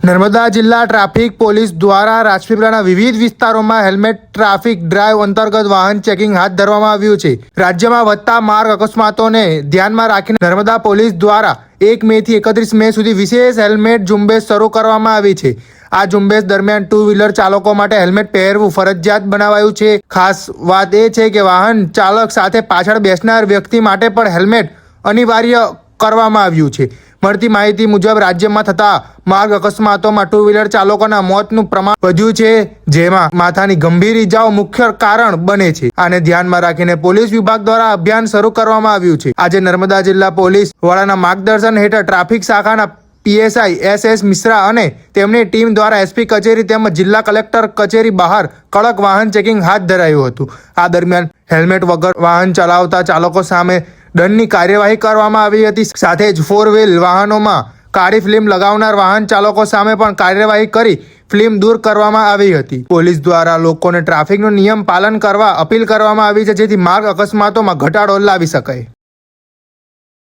નર્મદા જિલ્લા traffic police દ્વારા રાજપીપળાના વિવિધ વિસ્તારોમાં હેલ્મેટ ટ્રાફિક ડ્રાઈવ અંતર્ગત વાહન ચેકિંગ હાથ ધરવામાં આવ્યું છે। રાજ્યમાં વધતા માર્ગ અકસ્માતોને ધ્યાનમાં રાખીને નર્મદા પોલીસ દ્વારા 1 મે થી 31 મે સુધી વિશેષ હેલ્મેટ ઝુંબેશ શરૂ કરવામાં આવી છે। આ ઝુંબેશ દરમિયાન 2 વ્હીલર ચાલકો માટે હેલ્મેટ પહેરવું ફરજિયાત બનાવાયું છે। ખાસ વાત એ છે કે વાહન ચાલક સાથે પાછળ બેસનાર વ્યક્તિ માટે પણ હેલ્મેટ અનિવાર્ય કરવામાં આવ્યું છે। મળતી માહિતી મુજબ રાજ્યમાં થતા માર્ગ અકસ્માતોમાં 2 વ્હીલર ચાલકોના મોતનું પ્રમાણ વધ્યું છે, જેમાં માથાની ગંભીર ઇજાઓ મુખ્ય કારણ બને છે। આને ધ્યાનમાં રાખીને પોલીસ વિભાગ દ્વારા અભિયાન શરૂ કરવામાં આવ્યું છે। આજે નર્મદા જિલ્લા પોલીસ વડાના માર્ગદર્શન હેઠળ ટ્રાફિક શાખાના પીએસઆઈ SS મિશ્રા અને તેમની ટીમ દ્વારા SP કચેરી તેમજ જિલ્લા કલેક્ટર કચેરી બહાર કડક વાહન ચેકિંગ હાથ ધરાયું હતું। આ દરમિયાન હેલ્મેટ વગર વાહન ચલાવતા ચાલકો સામે દંડની કાર્યવાહી કરવામાં આવી હતી। સાથે જ 4 વ્હીલ વાહનોમાં કાળી ફિલ્મ લગાવનાર વાહન ચાલકો સામે પણ કાર્યવાહી કરી ફિલ્મ દૂર કરવામાં આવી હતી। પોલીસ દ્વારા લોકોને ટ્રાફિકનો નિયમ પાલન કરવા અપીલ કરવામાં આવી છે, જેથી માર્ગ અકસ્માતોમાં ઘટાડો લાવી શકાય।